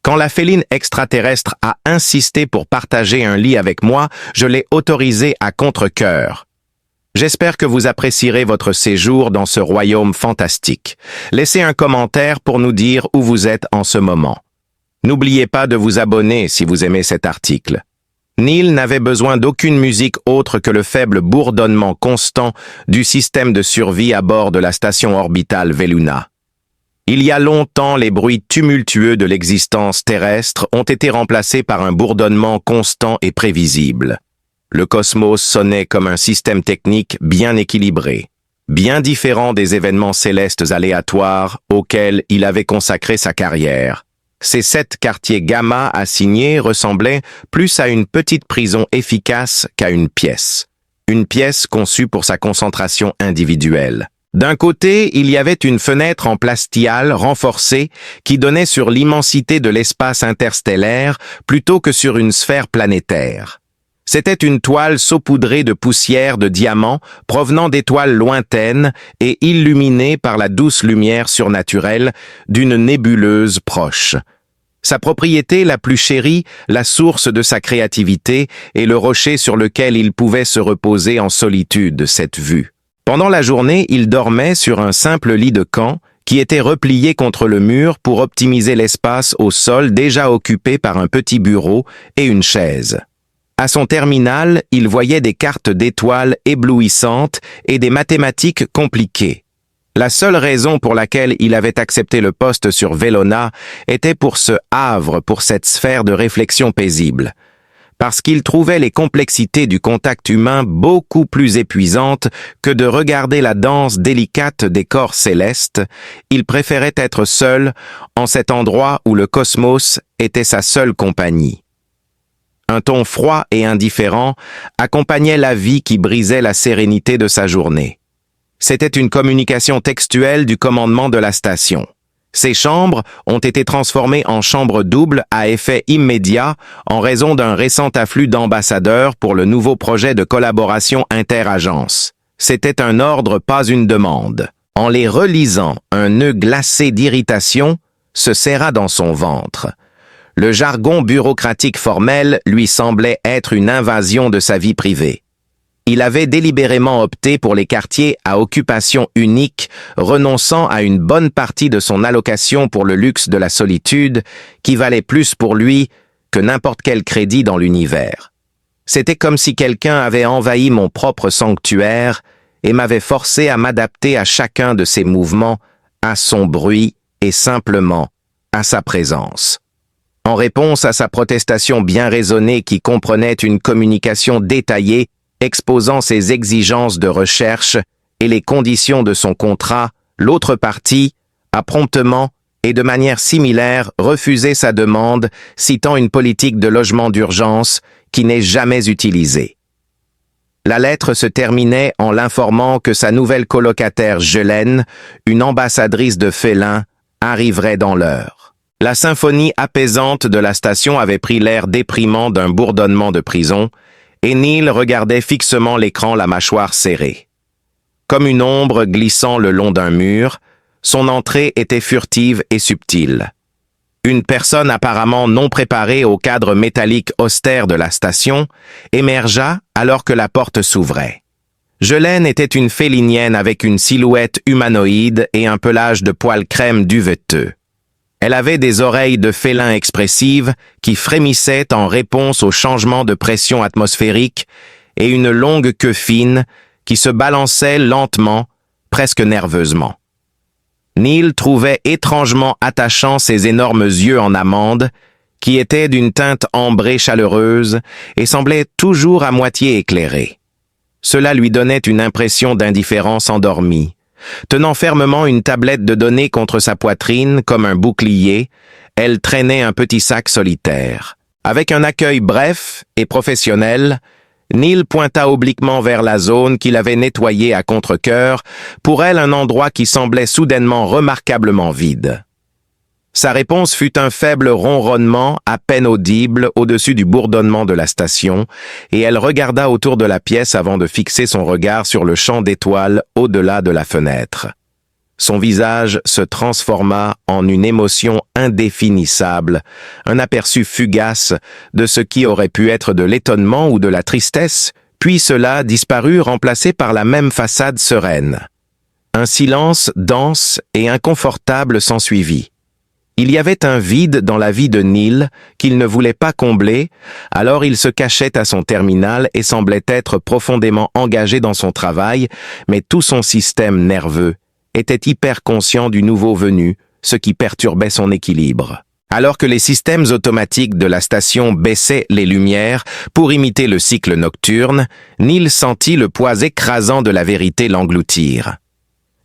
Quand la féline extraterrestre a insisté pour partager un lit avec moi, je l'ai autorisée à contre-cœur. J'espère que vous apprécierez votre séjour dans ce royaume fantastique. Laissez un commentaire pour nous dire où vous êtes en ce moment. N'oubliez pas de vous abonner si vous aimez cet article. Neil n'avait besoin d'aucune musique autre que le faible bourdonnement constant du système de survie à bord de la station orbitale Veluna. Il y a longtemps, les bruits tumultueux de l'existence terrestre ont été remplacés par un bourdonnement constant et prévisible. Le cosmos sonnait comme un système technique bien équilibré, bien différent des événements célestes aléatoires auxquels il avait consacré sa carrière. Ces 7 quartiers gamma assignés ressemblaient plus à une petite prison efficace qu'à une pièce conçue pour sa concentration individuelle. D'un côté, il y avait une fenêtre en plastillal renforcée qui donnait sur l'immensité de l'espace interstellaire plutôt que sur une sphère planétaire. C'était une toile saupoudrée de poussière de diamants provenant d'étoiles lointaines et illuminée par la douce lumière surnaturelle d'une nébuleuse proche. Sa propriété la plus chérie, la source de sa créativité et le rocher sur lequel il pouvait se reposer en solitude, cette vue. Pendant la journée, il dormait sur un simple lit de camp qui était replié contre le mur pour optimiser l'espace au sol déjà occupé par un petit bureau et une chaise. À son terminal, il voyait des cartes d'étoiles éblouissantes et des mathématiques compliquées. La seule raison pour laquelle il avait accepté le poste sur Velona était pour ce havre, pour cette sphère de réflexion paisible. Parce qu'il trouvait les complexités du contact humain beaucoup plus épuisantes que de regarder la danse délicate des corps célestes, il préférait être seul en cet endroit où le cosmos était sa seule compagnie. Un ton froid et indifférent accompagnait la vie qui brisait la sérénité de sa journée. C'était une communication textuelle du commandement de la station. Ces chambres ont été transformées en chambres doubles à effet immédiat en raison d'un récent afflux d'ambassadeurs pour le nouveau projet de collaboration interagence. C'était un ordre, pas une demande. En les relisant, un nœud glacé d'irritation se serra dans son ventre. Le jargon bureaucratique formel lui semblait être une invasion de sa vie privée. Il avait délibérément opté pour les quartiers à occupation unique, renonçant à une bonne partie de son allocation pour le luxe de la solitude, qui valait plus pour lui que n'importe quel crédit dans l'univers. C'était comme si quelqu'un avait envahi mon propre sanctuaire et m'avait forcé à m'adapter à chacun de ses mouvements, à son bruit et simplement à sa présence. En réponse à sa protestation bien raisonnée qui comprenait une communication détaillée, exposant ses exigences de recherche et les conditions de son contrat, l'autre partie a promptement et de manière similaire refusé sa demande, citant une politique de logement d'urgence qui n'est jamais utilisée. La lettre se terminait en l'informant que sa nouvelle colocataire Jelaine, une ambassadrice de félin, arriverait dans l'heure. La symphonie apaisante de la station avait pris l'air déprimant d'un bourdonnement de prison, et Neil regardait fixement l'écran, la mâchoire serrée. Comme une ombre glissant le long d'un mur, son entrée était furtive et subtile. Une personne apparemment non préparée au cadre métallique austère de la station émergea alors que la porte s'ouvrait. Jelaine était une félinienne avec une silhouette humanoïde et un pelage de poils crème duveteux. Elle avait des oreilles de félin expressives qui frémissaient en réponse au changement de pression atmosphérique et une longue queue fine qui se balançait lentement, presque nerveusement. Neil trouvait étrangement attachants ses énormes yeux en amande, qui étaient d'une teinte ambrée chaleureuse et semblaient toujours à moitié éclairés. Cela lui donnait une impression d'indifférence endormie. Tenant fermement une tablette de données contre sa poitrine comme un bouclier, elle traînait un petit sac solitaire. Avec un accueil bref et professionnel, Neil pointa obliquement vers la zone qu'il avait nettoyée à contre-cœur, pour elle un endroit qui semblait soudainement remarquablement vide. Sa réponse fut un faible ronronnement à peine audible au-dessus du bourdonnement de la station, et elle regarda autour de la pièce avant de fixer son regard sur le champ d'étoiles au-delà de la fenêtre. Son visage se transforma en une émotion indéfinissable, un aperçu fugace de ce qui aurait pu être de l'étonnement ou de la tristesse, puis cela disparut remplacé par la même façade sereine. Un silence dense et inconfortable s'ensuivit. Il y avait un vide dans la vie de Neil qu'il ne voulait pas combler, alors il se cachait à son terminal et semblait être profondément engagé dans son travail, mais tout son système nerveux était hyper conscient du nouveau venu, ce qui perturbait son équilibre. Alors que les systèmes automatiques de la station baissaient les lumières pour imiter le cycle nocturne, Neil sentit le poids écrasant de la vérité l'engloutir.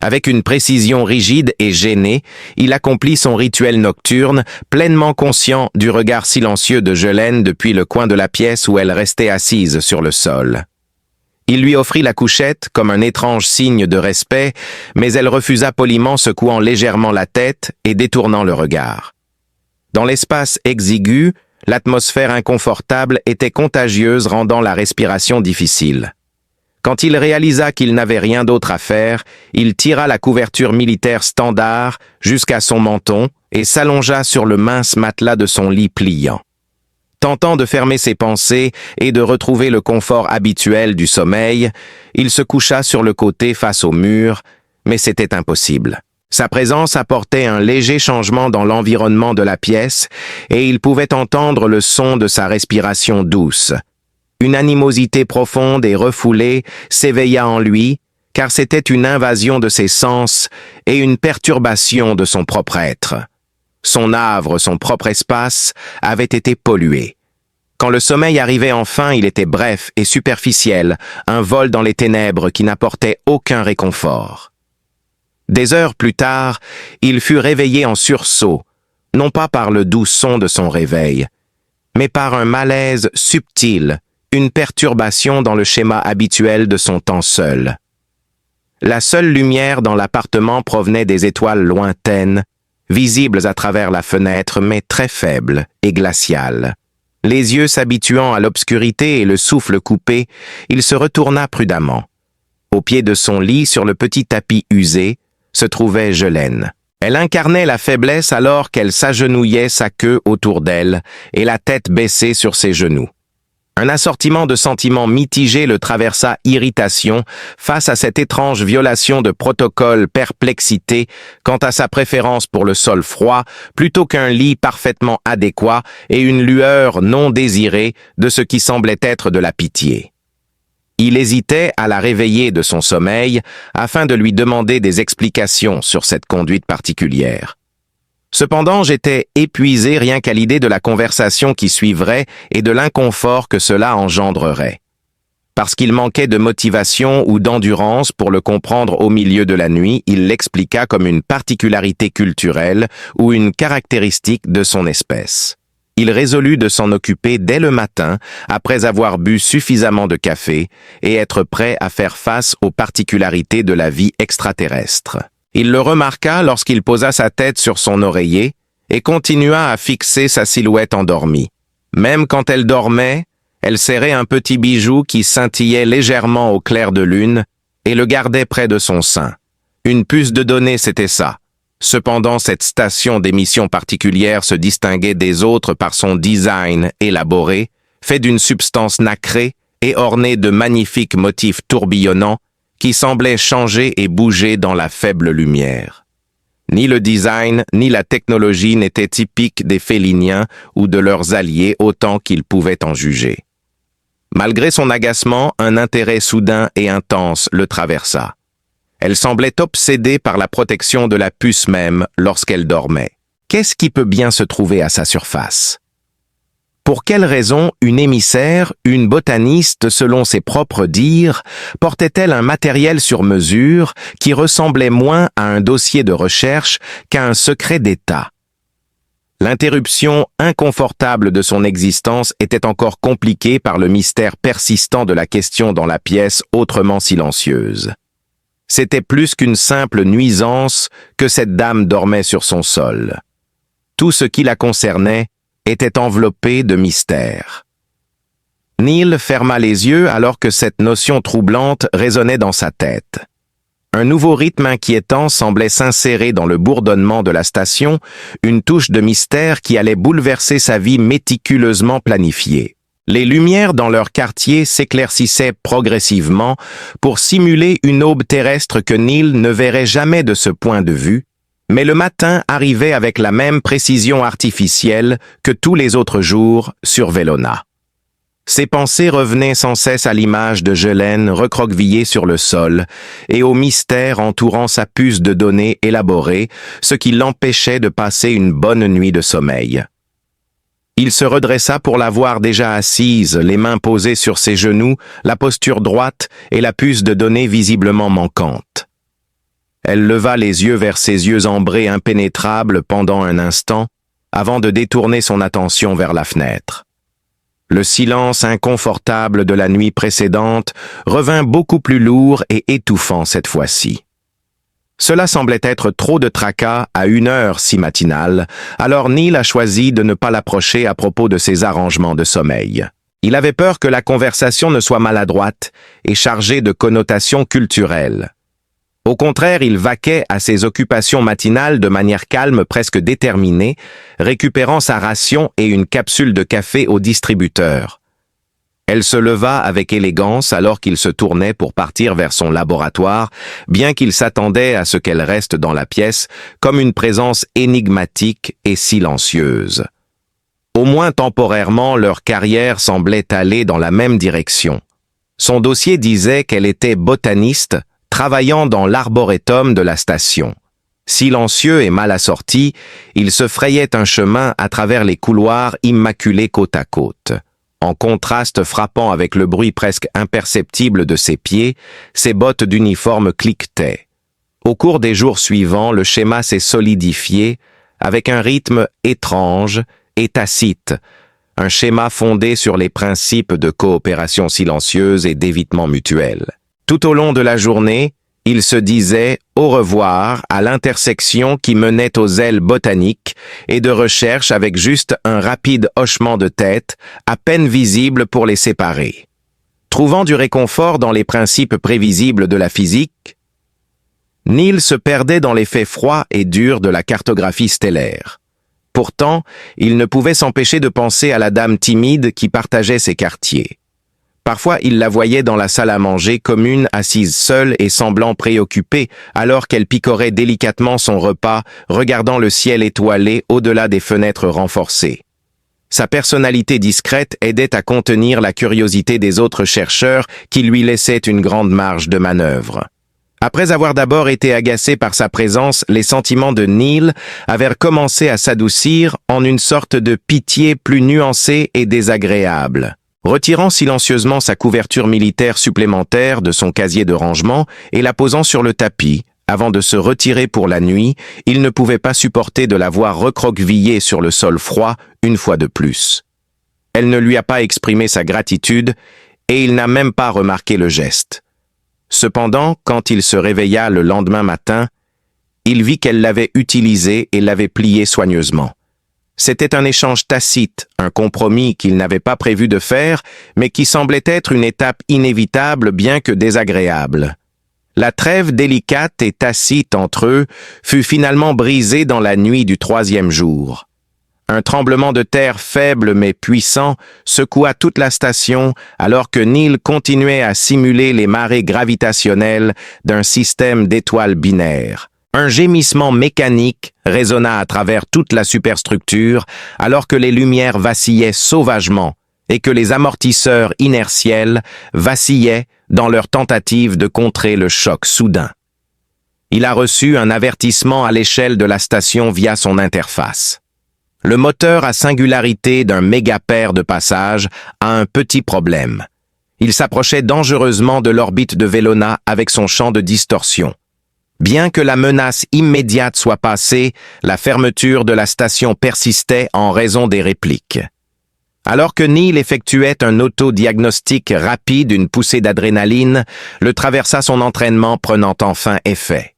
Avec une précision rigide et gênée, il accomplit son rituel nocturne, pleinement conscient du regard silencieux de Ghislaine depuis le coin de la pièce où elle restait assise sur le sol. Il lui offrit la couchette comme un étrange signe de respect, mais elle refusa poliment, secouant légèrement la tête et détournant le regard. Dans l'espace exigu, l'atmosphère inconfortable était contagieuse, rendant la respiration difficile. Quand il réalisa qu'il n'avait rien d'autre à faire, il tira la couverture militaire standard jusqu'à son menton et s'allongea sur le mince matelas de son lit pliant. Tentant de fermer ses pensées et de retrouver le confort habituel du sommeil, il se coucha sur le côté face au mur, mais c'était impossible. Sa présence apportait un léger changement dans l'environnement de la pièce et il pouvait entendre le son de sa respiration douce. Une animosité profonde et refoulée s'éveilla en lui, car c'était une invasion de ses sens et une perturbation de son propre être. Son havre, son propre espace, avait été pollué. Quand le sommeil arrivait enfin, il était bref et superficiel, un vol dans les ténèbres qui n'apportait aucun réconfort. Des heures plus tard, il fut réveillé en sursaut, non pas par le doux son de son réveil, mais par un malaise subtil, une perturbation dans le schéma habituel de son temps seul. La seule lumière dans l'appartement provenait des étoiles lointaines, visibles à travers la fenêtre, mais très faibles et glaciales. Les yeux s'habituant à l'obscurité et le souffle coupé, il se retourna prudemment. Au pied de son lit, sur le petit tapis usé, se trouvait Ghislaine. Elle incarnait la faiblesse alors qu'elle s'agenouillait, sa queue autour d'elle et la tête baissée sur ses genoux. Un assortiment de sentiments mitigés le traversa, irritation face à cette étrange violation de protocole, perplexité quant à sa préférence pour le sol froid plutôt qu'un lit parfaitement adéquat et une lueur non désirée de ce qui semblait être de la pitié. Il hésitait à la réveiller de son sommeil afin de lui demander des explications sur cette conduite particulière. Cependant, j'étais épuisé rien qu'à l'idée de la conversation qui suivrait et de l'inconfort que cela engendrerait. Parce qu'il manquait de motivation ou d'endurance pour le comprendre au milieu de la nuit, il l'expliqua comme une particularité culturelle ou une caractéristique de son espèce. Il résolut de s'en occuper dès le matin, après avoir bu suffisamment de café, et être prêt à faire face aux particularités de la vie extraterrestre. Il le remarqua lorsqu'il posa sa tête sur son oreiller et continua à fixer sa silhouette endormie. Même quand elle dormait, elle serrait un petit bijou qui scintillait légèrement au clair de lune et le gardait près de son sein. Une puce de données, c'était ça. Cependant, cette station d'émission particulière se distinguait des autres par son design élaboré, fait d'une substance nacrée et ornée de magnifiques motifs tourbillonnants qui semblaient changer et bouger dans la faible lumière. Ni le design, ni la technologie n'étaient typiques des Féliniens ou de leurs alliés autant qu'ils pouvaient en juger. Malgré son agacement, un intérêt soudain et intense le traversa. Elle semblait obsédée par la protection de la puce même lorsqu'elle dormait. Qu'est-ce qui peut bien se trouver à sa surface? Pour quelle raison une émissaire, une botaniste, selon ses propres dires, portait-elle un matériel sur mesure qui ressemblait moins à un dossier de recherche qu'à un secret d'État? L'interruption inconfortable de son existence était encore compliquée par le mystère persistant de la question dans la pièce autrement silencieuse. C'était plus qu'une simple nuisance que cette dame dormait sur son sol. Tout ce qui la concernait était enveloppé de mystère. Neil ferma les yeux alors que cette notion troublante résonnait dans sa tête. Un nouveau rythme inquiétant semblait s'insérer dans le bourdonnement de la station, une touche de mystère qui allait bouleverser sa vie méticuleusement planifiée. Les lumières dans leur quartier s'éclaircissaient progressivement pour simuler une aube terrestre que Neil ne verrait jamais de ce point de vue, mais le matin arrivait avec la même précision artificielle que tous les autres jours sur Vellona. Ses pensées revenaient sans cesse à l'image de Ghislaine recroquevillée sur le sol et au mystère entourant sa puce de données élaborée, ce qui l'empêchait de passer une bonne nuit de sommeil. Il se redressa pour la voir déjà assise, les mains posées sur ses genoux, la posture droite et la puce de données visiblement manquante. Elle leva les yeux vers ses yeux ambrés impénétrables pendant un instant, avant de détourner son attention vers la fenêtre. Le silence inconfortable de la nuit précédente revint beaucoup plus lourd et étouffant cette fois-ci. Cela semblait être trop de tracas à une heure si matinale, alors Neil a choisi de ne pas l'approcher à propos de ses arrangements de sommeil. Il avait peur que la conversation ne soit maladroite et chargée de connotations culturelles. Au contraire, il vaquait à ses occupations matinales de manière calme, presque déterminée, récupérant sa ration et une capsule de café au distributeur. Elle se leva avec élégance alors qu'il se tournait pour partir vers son laboratoire, bien qu'il s'attendait à ce qu'elle reste dans la pièce comme une présence énigmatique et silencieuse. Au moins temporairement, leur carrière semblait aller dans la même direction. Son dossier disait qu'elle était botaniste, travaillant dans l'arboretum de la station. Silencieux et mal assorti, il se frayait un chemin à travers les couloirs immaculés côte à côte. En contraste frappant avec le bruit presque imperceptible de ses pieds, ses bottes d'uniforme cliquetaient. Au cours des jours suivants, le schéma s'est solidifié avec un rythme étrange et tacite, un schéma fondé sur les principes de coopération silencieuse et d'évitement mutuel. Tout au long de la journée, il se disait au revoir à l'intersection qui menait aux ailes botaniques et de recherche avec juste un rapide hochement de tête, à peine visible pour les séparer. Trouvant du réconfort dans les principes prévisibles de la physique, Neil se perdait dans les faits froids et durs de la cartographie stellaire. Pourtant, il ne pouvait s'empêcher de penser à la dame timide qui partageait ses quartiers. Parfois, il la voyait dans la salle à manger commune, assise seule et semblant préoccupée, alors qu'elle picorait délicatement son repas, regardant le ciel étoilé au-delà des fenêtres renforcées. Sa personnalité discrète aidait à contenir la curiosité des autres chercheurs qui lui laissaient une grande marge de manœuvre. Après avoir d'abord été agacé par sa présence, les sentiments de Neil avaient commencé à s'adoucir en une sorte de pitié plus nuancée et désagréable. Retirant silencieusement sa couverture militaire supplémentaire de son casier de rangement et la posant sur le tapis, avant de se retirer pour la nuit, il ne pouvait pas supporter de la voir recroquevillée sur le sol froid une fois de plus. Elle ne lui a pas exprimé sa gratitude et il n'a même pas remarqué le geste. Cependant, quand il se réveilla le lendemain matin, il vit qu'elle l'avait utilisé et l'avait plié soigneusement. C'était un échange tacite, un compromis qu'il n'avait pas prévu de faire, mais qui semblait être une étape inévitable bien que désagréable. La trêve délicate et tacite entre eux fut finalement brisée dans la nuit du 3e jour. Un tremblement de terre faible mais puissant secoua toute la station alors que Neil continuait à simuler les marées gravitationnelles d'un système d'étoiles binaires. Un gémissement mécanique résonna à travers toute la superstructure alors que les lumières vacillaient sauvagement et que les amortisseurs inertiels vacillaient dans leur tentative de contrer le choc soudain. Il a reçu un avertissement à l'échelle de la station via son interface. Le moteur à singularité d'un mégapaire de passage a un petit problème. Il s'approchait dangereusement de l'orbite de Vellona avec son champ de distorsion. Bien que la menace immédiate soit passée, la fermeture de la station persistait en raison des répliques. Alors que Neil effectuait un autodiagnostic rapide, une poussée d'adrénaline le traversa son entraînement prenant enfin effet.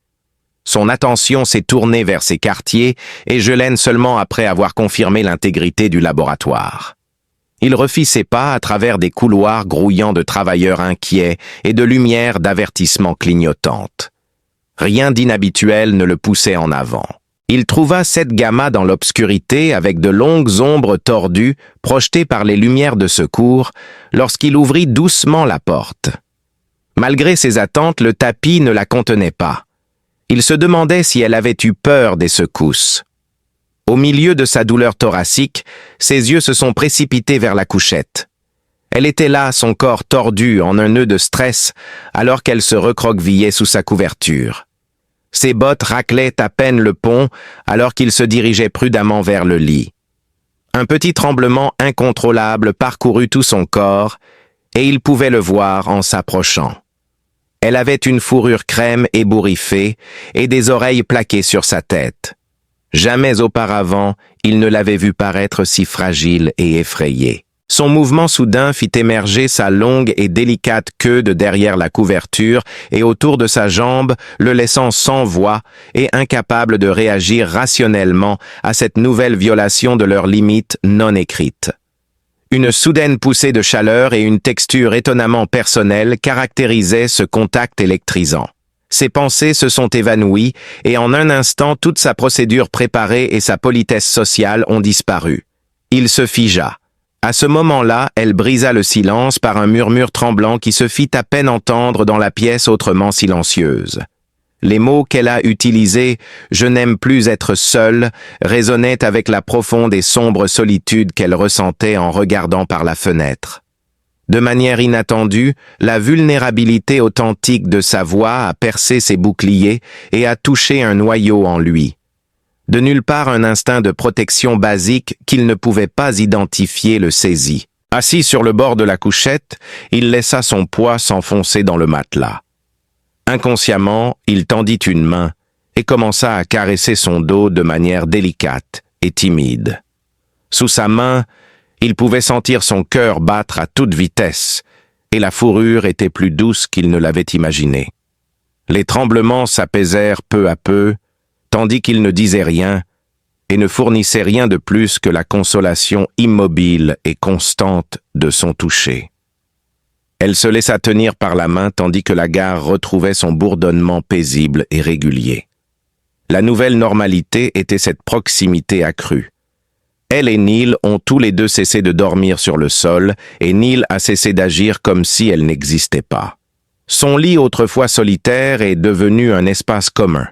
Son attention s'est tournée vers ses quartiers et Ghislaine seulement après avoir confirmé l'intégrité du laboratoire. Il refit ses pas à travers des couloirs grouillants de travailleurs inquiets et de lumières d'avertissement clignotantes. Rien d'inhabituel ne le poussait en avant. Il trouva cette gamma dans l'obscurité avec de longues ombres tordues projetées par les lumières de secours lorsqu'il ouvrit doucement la porte. Malgré ses attentes, le tapis ne la contenait pas. Il se demandait si elle avait eu peur des secousses. Au milieu de sa douleur thoracique, ses yeux se sont précipités vers la couchette. Elle était là, son corps tordu en un nœud de stress, alors qu'elle se recroquevillait sous sa couverture. Ses bottes raclaient à peine le pont, alors qu'il se dirigeait prudemment vers le lit. Un petit tremblement incontrôlable parcourut tout son corps, et il pouvait le voir en s'approchant. Elle avait une fourrure crème ébouriffée et des oreilles plaquées sur sa tête. Jamais auparavant, il ne l'avait vue paraître si fragile et effrayée. Son mouvement soudain fit émerger sa longue et délicate queue de derrière la couverture et autour de sa jambe, le laissant sans voix et incapable de réagir rationnellement à cette nouvelle violation de leurs limites non écrites. Une soudaine poussée de chaleur et une texture étonnamment personnelle caractérisaient ce contact électrisant. Ses pensées se sont évanouies et en un instant toute sa procédure préparée et sa politesse sociale ont disparu. Il se figea. À ce moment-là, elle brisa le silence par un murmure tremblant qui se fit à peine entendre dans la pièce autrement silencieuse. Les mots qu'elle a utilisés, « je n'aime plus être seule », résonnaient avec la profonde et sombre solitude qu'elle ressentait en regardant par la fenêtre. De manière inattendue, la vulnérabilité authentique de sa voix a percé ses boucliers et a touché un noyau en lui. De nulle part un instinct de protection basique qu'il ne pouvait pas identifier le saisit. Assis sur le bord de la couchette, il laissa son poids s'enfoncer dans le matelas. Inconsciemment, il tendit une main et commença à caresser son dos de manière délicate et timide. Sous sa main, il pouvait sentir son cœur battre à toute vitesse, et la fourrure était plus douce qu'il ne l'avait imaginé. Les tremblements s'apaisèrent peu à peu, tandis qu'il ne disait rien et ne fournissait rien de plus que la consolation immobile et constante de son toucher. Elle se laissa tenir par la main tandis que la gare retrouvait son bourdonnement paisible et régulier. La nouvelle normalité était cette proximité accrue. Elle et Neil ont tous les deux cessé de dormir sur le sol et Neil a cessé d'agir comme si elle n'existait pas. Son lit autrefois solitaire est devenu un espace commun.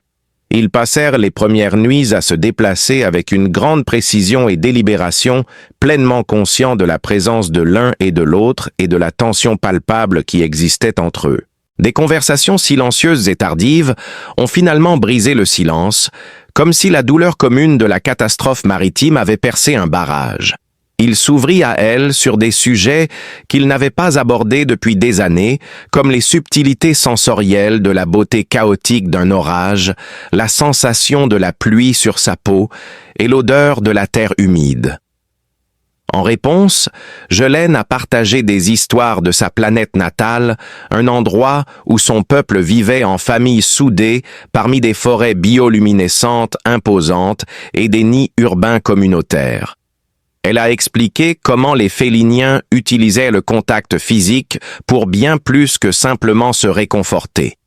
Ils passèrent les premières nuits à se déplacer avec une grande précision et délibération, pleinement conscients de la présence de l'un et de l'autre et de la tension palpable qui existait entre eux. Des conversations silencieuses et tardives ont finalement brisé le silence, comme si la douleur commune de la catastrophe maritime avait percé un barrage. Il s'ouvrit à elle sur des sujets qu'il n'avait pas abordés depuis des années, comme les subtilités sensorielles de la beauté chaotique d'un orage, la sensation de la pluie sur sa peau et l'odeur de la terre humide. En réponse, Jelaine a partagé des histoires de sa planète natale, un endroit où son peuple vivait en famille soudée parmi des forêts bioluminescentes imposantes et des nids urbains communautaires. Elle a expliqué comment les Féliniens utilisaient le contact physique pour bien plus que simplement se réconforter.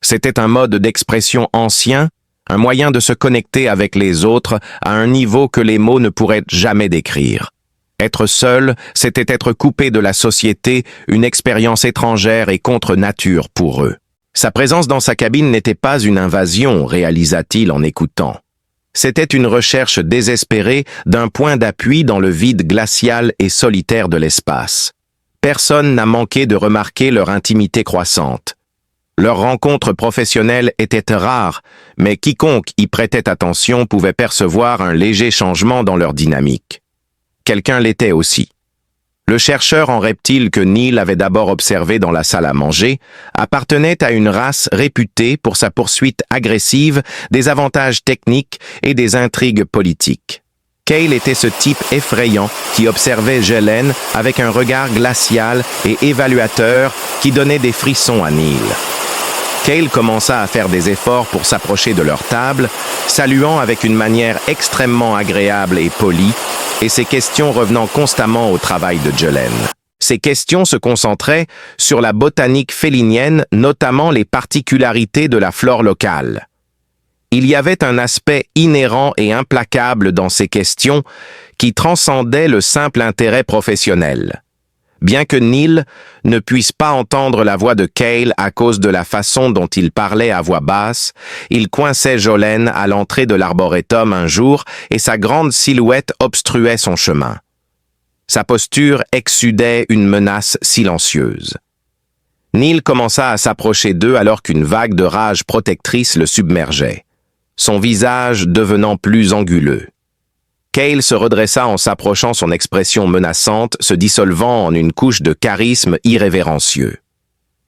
C'était un mode d'expression ancien, un moyen de se connecter avec les autres à un niveau que les mots ne pourraient jamais décrire. Être seul, c'était être coupé de la société, une expérience étrangère et contre nature pour eux. Sa présence dans sa cabine n'était pas une invasion, réalisa-t-il en écoutant. C'était une recherche désespérée d'un point d'appui dans le vide glacial et solitaire de l'espace. Personne n'a manqué de remarquer leur intimité croissante. Leurs rencontres professionnelles étaient rares, mais quiconque y prêtait attention pouvait percevoir un léger changement dans leur dynamique. Quelqu'un l'était aussi. Le chercheur en reptiles que Neil avait d'abord observé dans la salle à manger appartenait à une race réputée pour sa poursuite agressive des avantages techniques et des intrigues politiques. Cale était ce type effrayant qui observait Jelaine avec un regard glacial et évaluateur qui donnait des frissons à Neil. Cale commença à faire des efforts pour s'approcher de leur table, saluant avec une manière extrêmement agréable et polie, et ses questions revenant constamment au travail de Jelaine. Ces questions se concentraient sur la botanique félinienne, notamment les particularités de la flore locale. Il y avait un aspect inhérent et implacable dans ces questions qui transcendait le simple intérêt professionnel. Bien que Neil ne puisse pas entendre la voix de Cale à cause de la façon dont il parlait à voix basse, il coinçait Jolene à l'entrée de l'arboretum un jour et sa grande silhouette obstruait son chemin. Sa posture exsudait une menace silencieuse. Neil commença à s'approcher d'eux alors qu'une vague de rage protectrice le submergeait, son visage devenant plus anguleux. Cale se redressa en s'approchant, son expression menaçante se dissolvant en une couche de charisme irrévérencieux.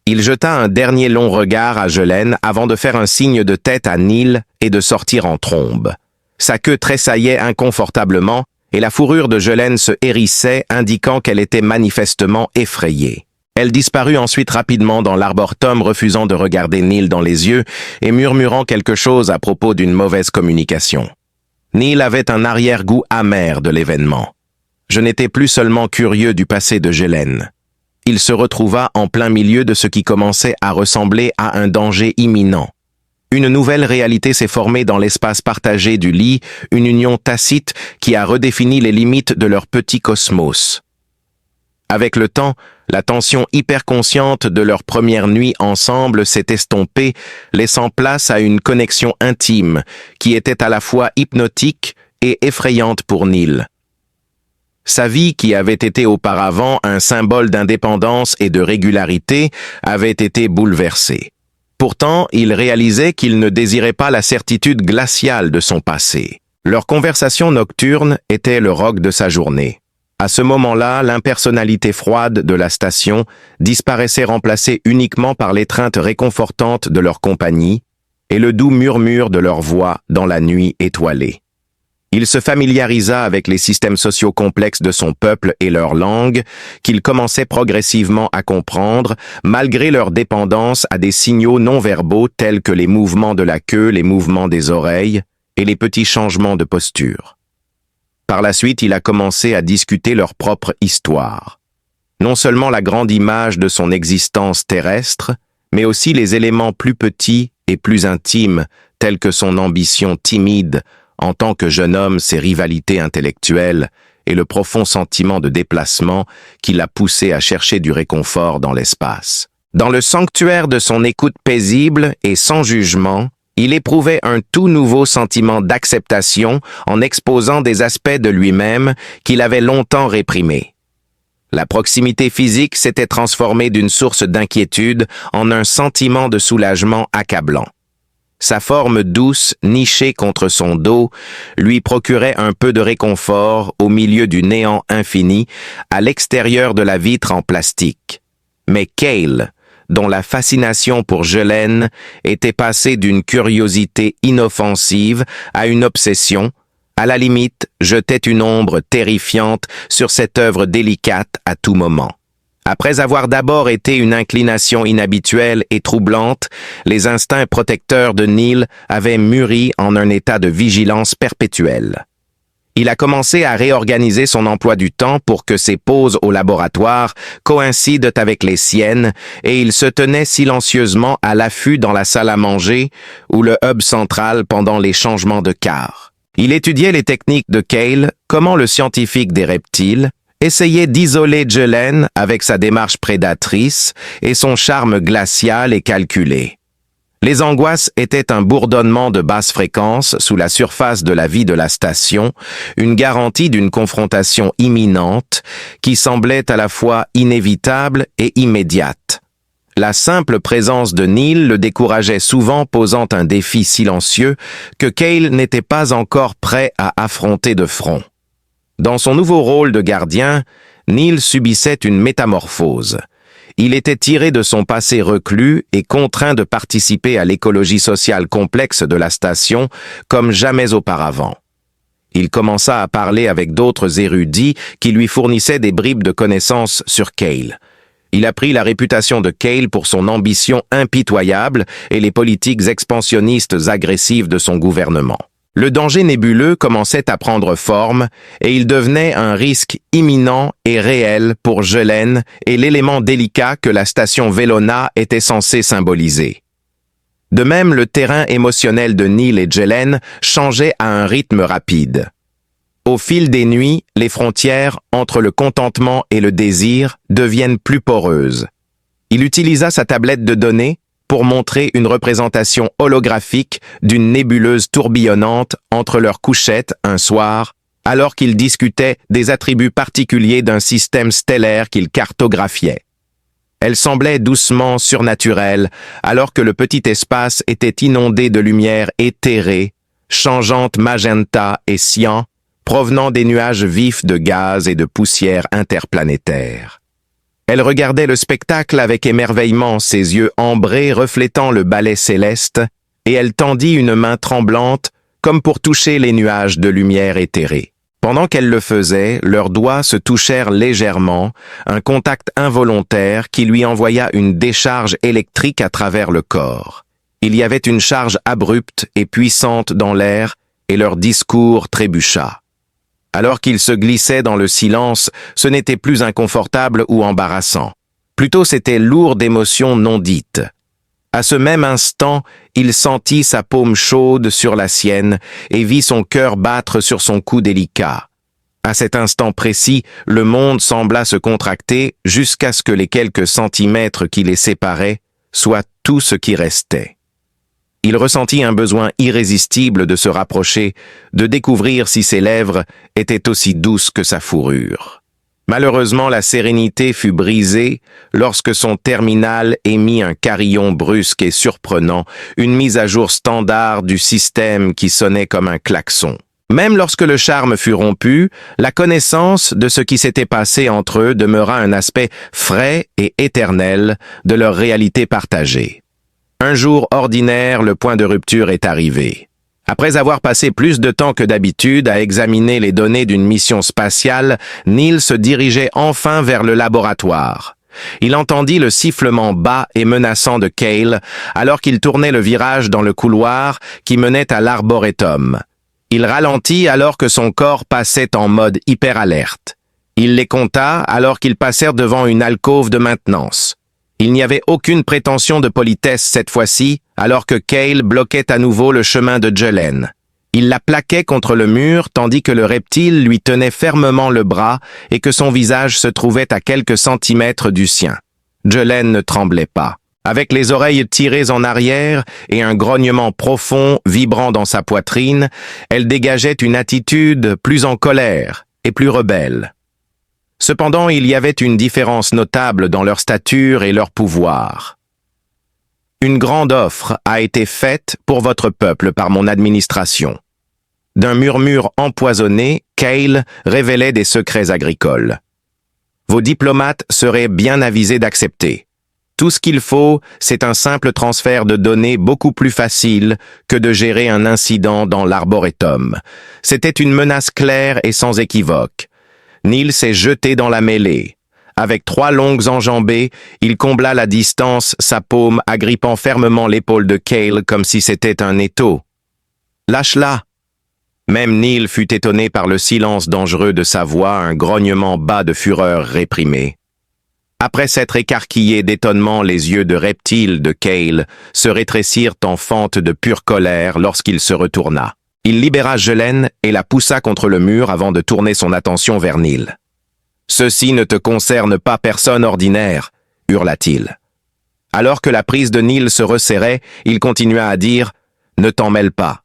Il jeta un dernier long regard à Jolene avant de faire un signe de tête à Neil et de sortir en trombe. Sa queue tressaillait inconfortablement et la fourrure de Jolene se hérissait, indiquant qu'elle était manifestement effrayée. Elle disparut ensuite rapidement dans l'arboretum, refusant de regarder Neil dans les yeux et murmurant quelque chose à propos d'une mauvaise communication. Neil avait un arrière-goût amer de l'événement. Je n'étais plus seulement curieux du passé de Jolene. Il se retrouva en plein milieu de ce qui commençait à ressembler à un danger imminent. Une nouvelle réalité s'est formée dans l'espace partagé du lit, une union tacite qui a redéfini les limites de leur petit cosmos. Avec le temps, la tension hyperconsciente de leur première nuit ensemble s'est estompée, laissant place à une connexion intime qui était à la fois hypnotique et effrayante pour Neil. Sa vie, qui avait été auparavant un symbole d'indépendance et de régularité, avait été bouleversée. Pourtant, il réalisait qu'il ne désirait pas la certitude glaciale de son passé. Leur conversation nocturne était le roc de sa journée. À ce moment-là, l'impersonnalité froide de la station disparaissait, remplacée uniquement par l'étreinte réconfortante de leur compagnie et le doux murmure de leur voix dans la nuit étoilée. Il se familiarisa avec les systèmes sociaux complexes de son peuple et leur langue, qu'il commençait progressivement à comprendre, malgré leur dépendance à des signaux non-verbaux tels que les mouvements de la queue, les mouvements des oreilles et les petits changements de posture. Par la suite, il a commencé à discuter leur propre histoire. Non seulement la grande image de son existence terrestre, mais aussi les éléments plus petits et plus intimes, tels que son ambition timide en tant que jeune homme, ses rivalités intellectuelles et le profond sentiment de déplacement qui l'a poussé à chercher du réconfort dans l'espace. Dans le sanctuaire de son écoute paisible et sans jugement, il éprouvait un tout nouveau sentiment d'acceptation en exposant des aspects de lui-même qu'il avait longtemps réprimés. La proximité physique s'était transformée d'une source d'inquiétude en un sentiment de soulagement accablant. Sa forme douce, nichée contre son dos, lui procurait un peu de réconfort au milieu du néant infini, à l'extérieur de la vitre en plastique. Mais Cale, dont la fascination pour Jolene était passée d'une curiosité inoffensive à une obsession, à la limite, jetait une ombre terrifiante sur cette œuvre délicate à tout moment. Après avoir d'abord été une inclination inhabituelle et troublante, les instincts protecteurs de Neil avaient mûri en un état de vigilance perpétuelle. Il a commencé à réorganiser son emploi du temps pour que ses pauses au laboratoire coïncident avec les siennes et il se tenait silencieusement à l'affût dans la salle à manger ou le hub central pendant les changements de quart. Il étudiait les techniques de Cale, comment le scientifique des reptiles essayait d'isoler Jolene avec sa démarche prédatrice et son charme glacial et calculé. Les angoisses étaient un bourdonnement de basse fréquence sous la surface de la vie de la station, une garantie d'une confrontation imminente qui semblait à la fois inévitable et immédiate. La simple présence de Neil le décourageait souvent, posant un défi silencieux que Cale n'était pas encore prêt à affronter de front. Dans son nouveau rôle de gardien, Neil subissait une métamorphose. Il était tiré de son passé reclus et contraint de participer à l'écologie sociale complexe de la station comme jamais auparavant. Il commença à parler avec d'autres érudits qui lui fournissaient des bribes de connaissances sur Cale. Il a pris la réputation de Cale pour son ambition impitoyable et les politiques expansionnistes agressives de son gouvernement. Le danger nébuleux commençait à prendre forme et il devenait un risque imminent et réel pour Jelen et l'élément délicat que la station Vellona était censée symboliser. De même, le terrain émotionnel de Neil et Jelen changeait à un rythme rapide. Au fil des nuits, les frontières entre le contentement et le désir deviennent plus poreuses. Il utilisa sa tablette de données pour montrer une représentation holographique d'une nébuleuse tourbillonnante entre leurs couchettes un soir, alors qu'ils discutaient des attributs particuliers d'un système stellaire qu'ils cartographiaient. Elle semblait doucement surnaturelle, alors que le petit espace était inondé de lumière éthérée, changeante magenta et cyan, provenant des nuages vifs de gaz et de poussière interplanétaire. Elle regardait le spectacle avec émerveillement, ses yeux ambrés reflétant le balai céleste, et elle tendit une main tremblante comme pour toucher les nuages de lumière éthérée. Pendant qu'elle le faisait, leurs doigts se touchèrent légèrement, un contact involontaire qui lui envoya une décharge électrique à travers le corps. Il y avait une charge abrupte et puissante dans l'air, et leur discours trébucha. Alors qu'ils se glissaient dans le silence, ce n'était plus inconfortable ou embarrassant. Plutôt c'était lourd d'émotions non dites. À ce même instant, il sentit sa paume chaude sur la sienne et vit son cœur battre sur son cou délicat. À cet instant précis, le monde sembla se contracter jusqu'à ce que les quelques centimètres qui les séparaient soient tout ce qui restait. Il ressentit un besoin irrésistible de se rapprocher, de découvrir si ses lèvres étaient aussi douces que sa fourrure. Malheureusement, la sérénité fut brisée lorsque son terminal émit un carillon brusque et surprenant, une mise à jour standard du système qui sonnait comme un klaxon. Même lorsque le charme fut rompu, la connaissance de ce qui s'était passé entre eux demeura un aspect frais et éternel de leur réalité partagée. Un jour ordinaire, le point de rupture est arrivé. Après avoir passé plus de temps que d'habitude à examiner les données d'une mission spatiale, Neil se dirigeait enfin vers le laboratoire. Il entendit le sifflement bas et menaçant de Cale alors qu'il tournait le virage dans le couloir qui menait à l'arboretum. Il ralentit alors que son corps passait en mode hyper-alerte. Il les compta alors qu'ils passèrent devant une alcôve de maintenance. Il n'y avait aucune prétention de politesse cette fois-ci, alors que Cale bloquait à nouveau le chemin de Jelen. Il la plaquait contre le mur tandis que le reptile lui tenait fermement le bras et que son visage se trouvait à quelques centimètres du sien. Jelen ne tremblait pas. Avec les oreilles tirées en arrière et un grognement profond vibrant dans sa poitrine, elle dégageait une attitude plus en colère et plus rebelle. Cependant, il y avait une différence notable dans leur stature et leur pouvoir. Une grande offre a été faite pour votre peuple par mon administration. D'un murmure empoisonné, Cale révélait des secrets agricoles. Vos diplomates seraient bien avisés d'accepter. Tout ce qu'il faut, c'est un simple transfert de données beaucoup plus facile que de gérer un incident dans l'arboretum. C'était une menace claire et sans équivoque. Neil s'est jeté dans la mêlée. Avec 3 longues enjambées, il combla la distance, sa paume agrippant fermement l'épaule de Cale comme si c'était un étau. « Lâche-la !» Même Neil fut étonné par le silence dangereux de sa voix, un grognement bas de fureur réprimée. Après s'être écarquillé d'étonnement, les yeux de reptile de Cale se rétrécirent en fente de pure colère lorsqu'il se retourna. Il libéra Jelen et la poussa contre le mur avant de tourner son attention vers Neil. « Ceci ne te concerne pas personne ordinaire », hurla-t-il. Alors que la prise de Neil se resserrait, il continua à dire « Ne t'en mêle pas.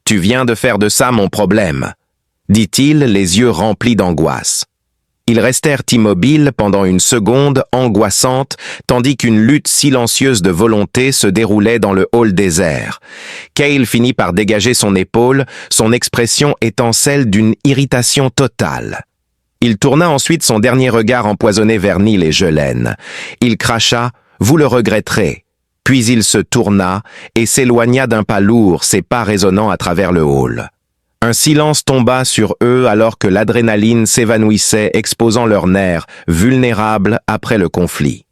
Tu viens de faire de ça mon problème », dit-il, les yeux remplis d'angoisse. Ils restèrent immobiles pendant une seconde angoissante, tandis qu'une lutte silencieuse de volonté se déroulait dans le hall désert. Cale finit par dégager son épaule, son expression étant celle d'une irritation totale. Il tourna ensuite son dernier regard empoisonné vers Neil et Jelen. Il cracha « Vous le regretterez ». Puis il se tourna et s'éloigna d'un pas lourd, ses pas résonnant à travers le hall. Un silence tomba sur eux alors que l'adrénaline s'évanouissait, exposant leurs nerfs, vulnérables après le conflit.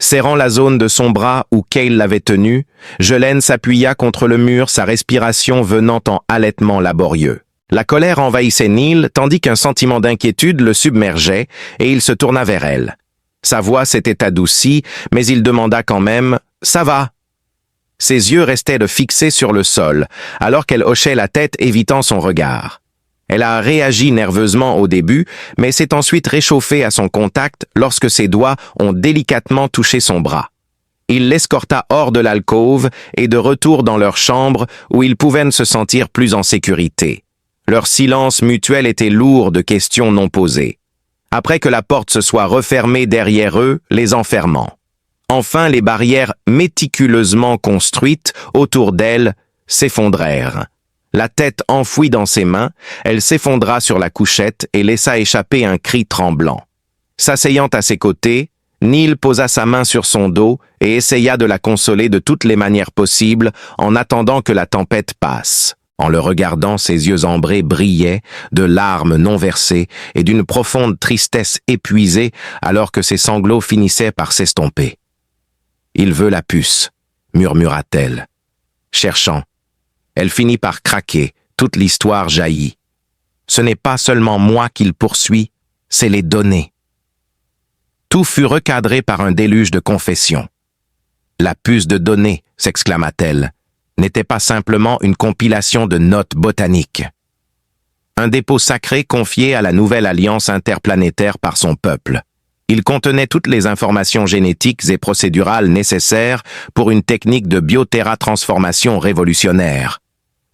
Serrant la zone de son bras où Cale l'avait tenu, Jelaine s'appuya contre le mur, sa respiration venant en halètements laborieux. La colère envahissait Neil, tandis qu'un sentiment d'inquiétude le submergeait, et il se tourna vers elle. Sa voix s'était adoucie, mais il demanda quand même « Ça va ?» Ses yeux restaient fixés sur le sol, alors qu'elle hochait la tête, évitant son regard. Elle a réagi nerveusement au début, mais s'est ensuite réchauffée à son contact lorsque ses doigts ont délicatement touché son bras. Il l'escorta hors de l'alcôve et de retour dans leur chambre où ils pouvaient se sentir plus en sécurité. Leur silence mutuel était lourd de questions non posées. Après que la porte se soit refermée derrière eux, les enfermant. Enfin, les barrières méticuleusement construites autour d'elle s'effondrèrent. La tête enfouie dans ses mains, elle s'effondra sur la couchette et laissa échapper un cri tremblant. S'asseyant à ses côtés, Neil posa sa main sur son dos et essaya de la consoler de toutes les manières possibles en attendant que la tempête passe. En le regardant, ses yeux ambrés brillaient, de larmes non versées et d'une profonde tristesse épuisée alors que ses sanglots finissaient par s'estomper. « Il veut la puce », murmura-t-elle. Cherchant. Elle finit par craquer, toute l'histoire jaillit. Ce n'est pas seulement moi qu'il poursuit, c'est les données. Tout fut recadré par un déluge de confessions. La puce de données, s'exclama-t-elle, n'était pas simplement une compilation de notes botaniques. Un dépôt sacré confié à la nouvelle alliance interplanétaire par son peuple. Il contenait toutes les informations génétiques et procédurales nécessaires pour une technique de bioterratransformation révolutionnaire.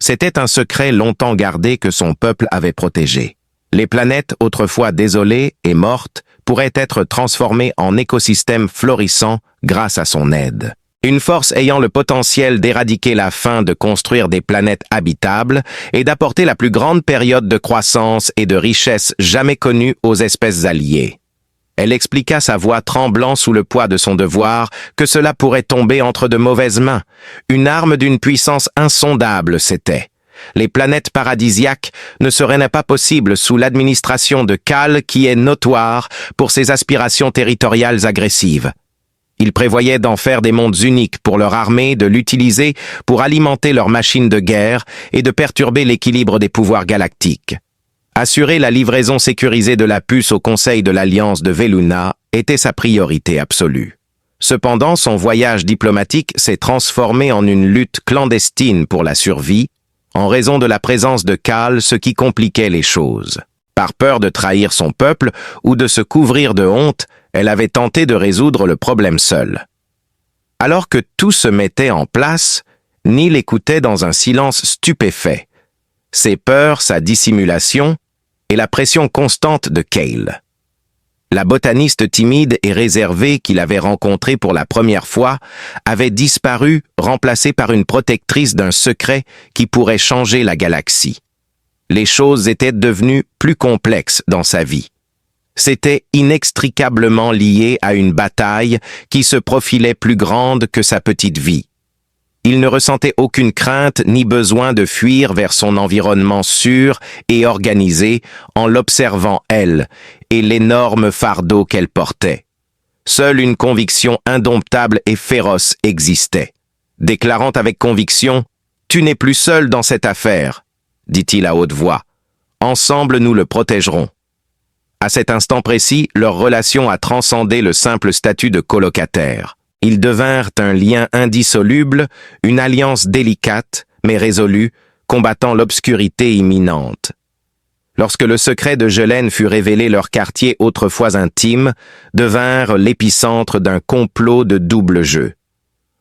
C'était un secret longtemps gardé que son peuple avait protégé. Les planètes, autrefois désolées et mortes, pourraient être transformées en écosystèmes florissants grâce à son aide. Une force ayant le potentiel d'éradiquer la faim, de construire des planètes habitables et d'apporter la plus grande période de croissance et de richesse jamais connue aux espèces alliées. Elle expliqua, sa voix tremblant sous le poids de son devoir, que cela pourrait tomber entre de mauvaises mains. Une arme d'une puissance insondable, c'était. Les planètes paradisiaques ne seraient pas possibles sous l'administration de Cale, qui est notoire pour ses aspirations territoriales agressives. Il prévoyait d'en faire des mondes uniques pour leur armée, de l'utiliser pour alimenter leurs machines de guerre et de perturber l'équilibre des pouvoirs galactiques. Assurer la livraison sécurisée de la puce au Conseil de l'Alliance de Veluna était sa priorité absolue. Cependant, son voyage diplomatique s'est transformé en une lutte clandestine pour la survie, en raison de la présence de Cale, ce qui compliquait les choses. Par peur de trahir son peuple ou de se couvrir de honte, elle avait tenté de résoudre le problème seule. Alors que tout se mettait en place, Neil écoutait dans un silence stupéfait. Ses peurs, sa dissimulation et la pression constante de Cale. La botaniste timide et réservée qu'il avait rencontrée pour la première fois avait disparu, remplacée par une protectrice d'un secret qui pourrait changer la galaxie. Les choses étaient devenues plus complexes dans sa vie. C'était inextricablement lié à une bataille qui se profilait plus grande que sa petite vie. Il ne ressentait aucune crainte ni besoin de fuir vers son environnement sûr et organisé en l'observant elle et l'énorme fardeau qu'elle portait. Seule une conviction indomptable et féroce existait. Déclarant avec conviction « Tu n'es plus seul dans cette affaire », dit-il à haute voix. « Ensemble, nous le protégerons. » À cet instant précis, leur relation a transcendé le simple statut de colocataire. Ils devinrent un lien indissoluble, une alliance délicate, mais résolue, combattant l'obscurité imminente. Lorsque le secret de Jelaine fut révélé, leur quartier autrefois intime devinrent l'épicentre d'un complot de double jeu.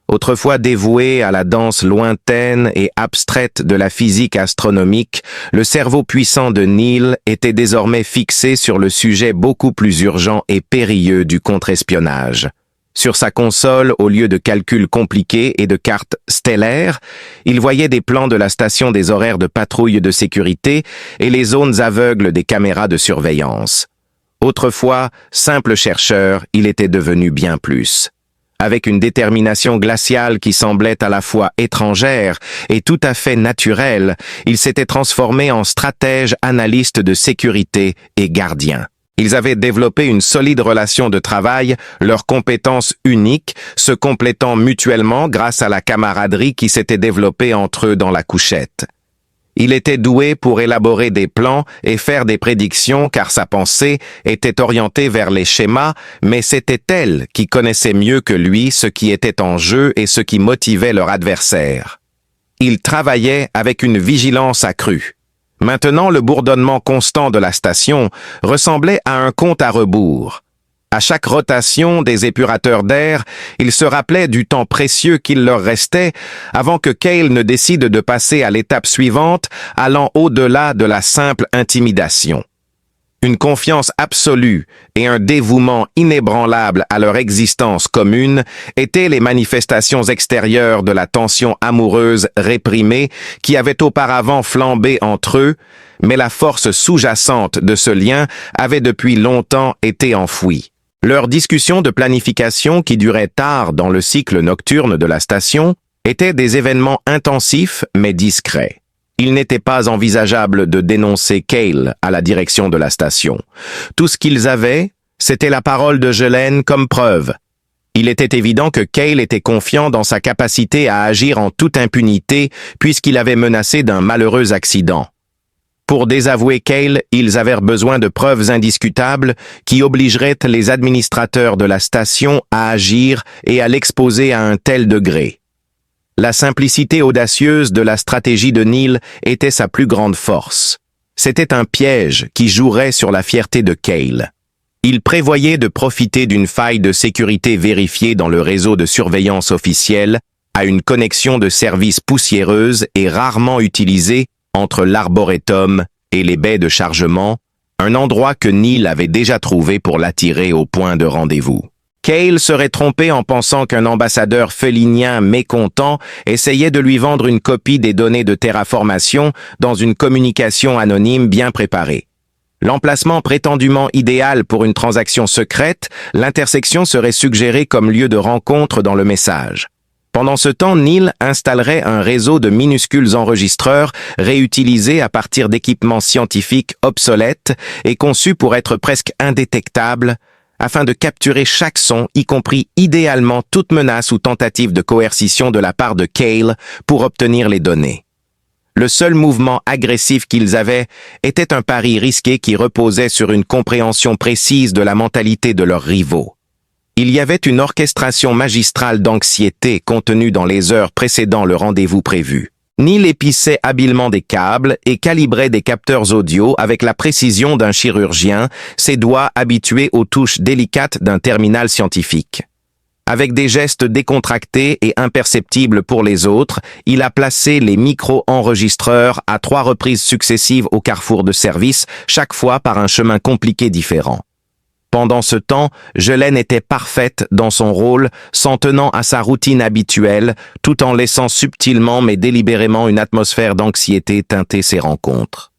Autrefois dévoué à la danse lointaine et abstraite de la physique astronomique, le cerveau puissant de Neil était désormais fixé sur le sujet beaucoup plus urgent et périlleux du contre-espionnage. Sur sa console, au lieu de calculs compliqués et de cartes stellaires, il voyait des plans de la station des horaires de patrouille de sécurité et les zones aveugles des caméras de surveillance. Autrefois, simple chercheur, il était devenu bien plus. Avec une détermination glaciale qui semblait à la fois étrangère et tout à fait naturelle, il s'était transformé en stratège analyste de sécurité et gardien. Ils avaient développé une solide relation de travail, leurs compétences uniques, se complétant mutuellement grâce à la camaraderie qui s'était développée entre eux dans la couchette. Il était doué pour élaborer des plans et faire des prédictions car sa pensée était orientée vers les schémas, mais c'était elle qui connaissait mieux que lui ce qui était en jeu et ce qui motivait leur adversaire. Il travaillait avec une vigilance accrue. Maintenant, le bourdonnement constant de la station ressemblait à un compte à rebours. À chaque rotation des épurateurs d'air, ils se rappelaient du temps précieux qu'il leur restait avant que Cale ne décide de passer à l'étape suivante, allant au-delà de la simple intimidation. Une confiance absolue et un dévouement inébranlable à leur existence commune étaient les manifestations extérieures de la tension amoureuse réprimée qui avait auparavant flambé entre eux, mais la force sous-jacente de ce lien avait depuis longtemps été enfouie. Leurs discussions de planification qui duraient tard dans le cycle nocturne de la station étaient des événements intensifs mais discrets. Il n'était pas envisageable de dénoncer Cale à la direction de la station. Tout ce qu'ils avaient, c'était la parole de Ghislaine comme preuve. Il était évident que Cale était confiant dans sa capacité à agir en toute impunité puisqu'il avait menacé d'un malheureux accident. Pour désavouer Cale, ils avaient besoin de preuves indiscutables qui obligeraient les administrateurs de la station à agir et à l'exposer à un tel degré. La simplicité audacieuse de la stratégie de Neil était sa plus grande force. C'était un piège qui jouerait sur la fierté de Cale. Il prévoyait de profiter d'une faille de sécurité vérifiée dans le réseau de surveillance officielle à une connexion de services poussiéreuse et rarement utilisée entre l'arboretum et les baies de chargement, un endroit que Neil avait déjà trouvé pour l'attirer au point de rendez-vous. Cale serait trompé en pensant qu'un ambassadeur félinien mécontent essayait de lui vendre une copie des données de terraformation dans une communication anonyme bien préparée. L'emplacement prétendument idéal pour une transaction secrète, l'intersection serait suggérée comme lieu de rencontre dans le message. Pendant ce temps, Neil installerait un réseau de minuscules enregistreurs réutilisés à partir d'équipements scientifiques obsolètes et conçus pour être presque indétectables, afin de capturer chaque son, y compris idéalement toute menace ou tentative de coercition de la part de Cale pour obtenir les données. Le seul mouvement agressif qu'ils avaient était un pari risqué qui reposait sur une compréhension précise de la mentalité de leurs rivaux. Il y avait une orchestration magistrale d'anxiété contenue dans les heures précédant le rendez-vous prévu. Neil épissait habilement des câbles et calibrait des capteurs audio avec la précision d'un chirurgien, ses doigts habitués aux touches délicates d'un terminal scientifique. Avec des gestes décontractés et imperceptibles pour les autres, il a placé les micro-enregistreurs à 3 reprises successives au carrefour de service, chaque fois par un chemin compliqué différent. Pendant ce temps, Ghislaine était parfaite dans son rôle, s'en tenant à sa routine habituelle, tout en laissant subtilement mais délibérément une atmosphère d'anxiété teinter ses rencontres.